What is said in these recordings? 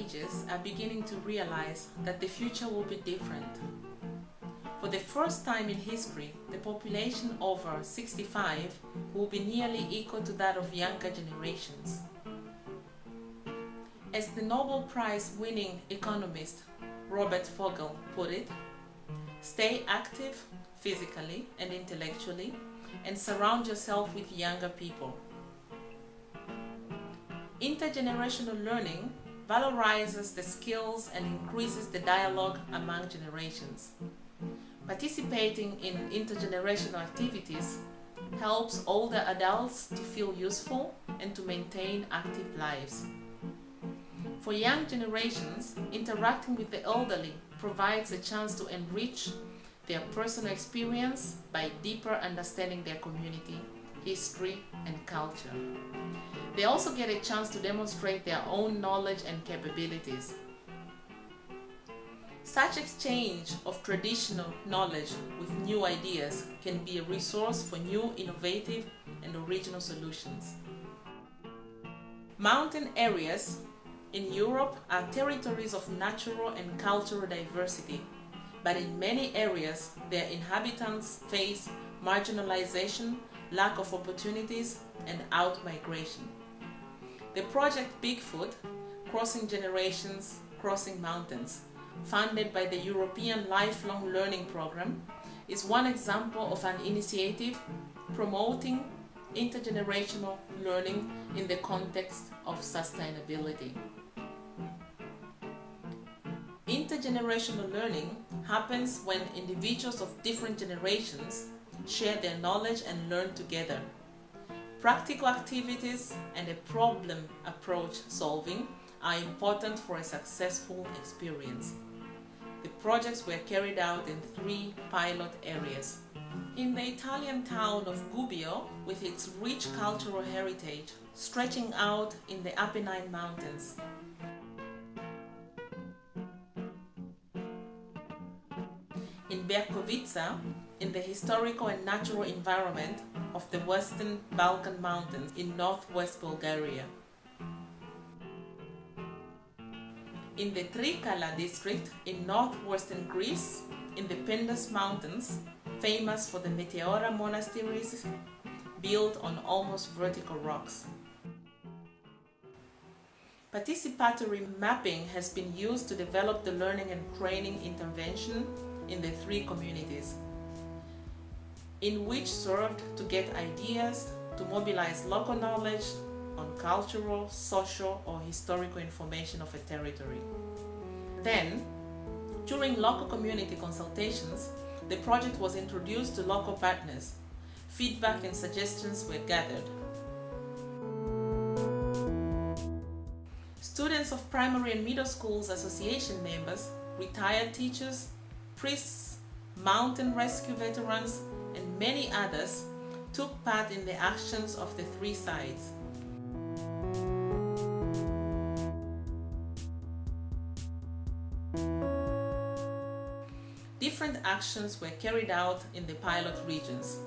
ages are beginning to realize that the future will be different. For the first time in history, the population over 65 will be nearly equal to that of younger generations. As the Nobel Prize-winning economist Robert Fogel put it, stay active physically and intellectually and surround yourself with younger people. Intergenerational learning valorizes the skills and increases the dialogue among generations. Participating in intergenerational activities helps older adults to feel useful and to maintain active lives. For young generations, interacting with the elderly provides a chance to enrich their personal experience by deeper understanding their community, history, and culture. They also get a chance to demonstrate their own knowledge and capabilities. Such exchange of traditional knowledge with new ideas can be a resource for new, innovative, and original solutions. Mountain areas in Europe are territories of natural and cultural diversity, but in many areas their inhabitants face marginalization, lack of opportunities, and out-migration. The project Bigfoot, Crossing Generations, Crossing Mountains, funded by the European Lifelong Learning Programme, is one example of an initiative promoting intergenerational learning in the context of sustainability. Intergenerational learning happens when individuals of different generations share their knowledge and learn together. Practical activities and a problem approach solving are important for a successful experience. The projects were carried out in 3 pilot areas. In the Italian town of Gubbio, with its rich cultural heritage stretching out in the Apennine Mountains. In Berkovica, in the historical and natural environment of the Western Balkan Mountains in northwest Bulgaria. In the Trikala district in northwestern Greece, in the Pindus Mountains, famous for the Meteora monasteries built on almost vertical rocks. Participatory mapping has been used to develop the learning and training intervention in the 3 communities, in which served to get ideas to mobilize local knowledge on cultural, social, or historical information of a territory. Then, during local community consultations, the project was introduced to local partners. Feedback and suggestions were gathered. Students of primary and middle schools association members, retired teachers, priests, mountain rescue veterans, and many others took part in the actions of the 3 sites. Different actions were carried out in the pilot regions.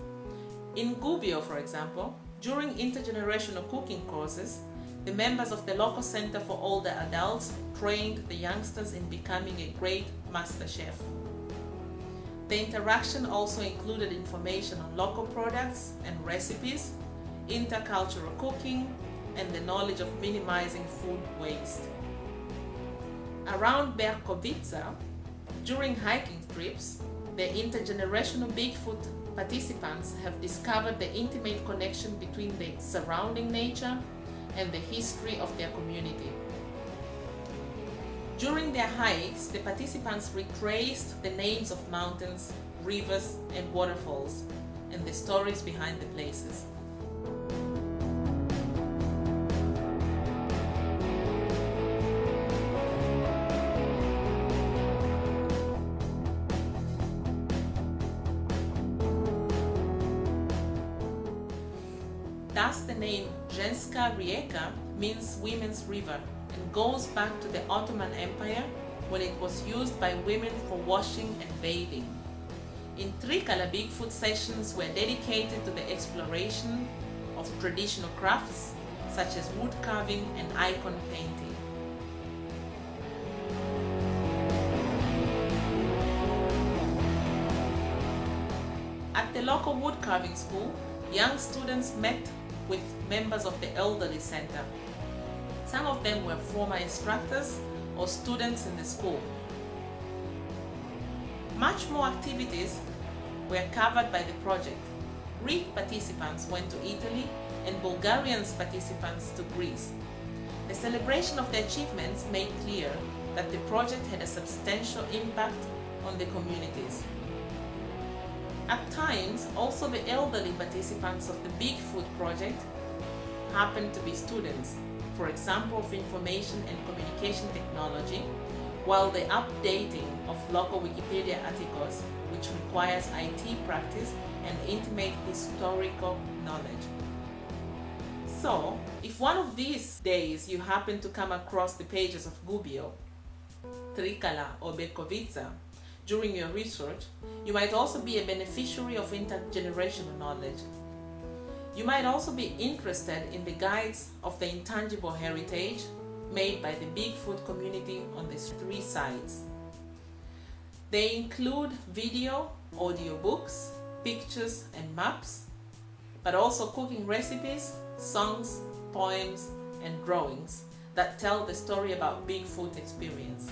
In Gubbio, for example, during intergenerational cooking courses, the members of the local Center for Older Adults trained the youngsters in becoming a great master chef. The interaction also included information on local products and recipes, intercultural cooking, and the knowledge of minimizing food waste. Around Berkovica, during hiking trips, the intergenerational Bigfoot participants have discovered the intimate connection between the surrounding nature and the history of their community. During their hikes, the participants retraced the names of mountains, rivers, and waterfalls, and the stories behind the places. Thus, the name Ženska Rijeka means women's river and goes back to the Ottoman Empire when it was used by women for washing and bathing. In Trikala, Bigfoot sessions were dedicated to the exploration of traditional crafts such as wood carving and icon painting. local wood carving school, young students met with members of the elderly center. Some of them were former instructors or students in the school. Much more activities were covered by the project. Greek participants went to Italy and Bulgarian participants to Greece. The celebration of the achievements made clear that the project had a substantial impact on the communities. At times, also the elderly participants of the Big Food project happened to be students, for example of information and communication technology, while the updating of local Wikipedia articles, which requires IT practice and intimate historical knowledge. So, if one of these days you happen to come across the pages of Gubbio, Trikala or Berkovica during your research, you might also be a beneficiary of intergenerational knowledge. You might also be interested in the guides of the intangible heritage made by the Big Food community on the 3 sites. They include video, audiobooks, pictures and maps, but also cooking recipes, songs, poems, and drawings that tell the story about Big Food experience.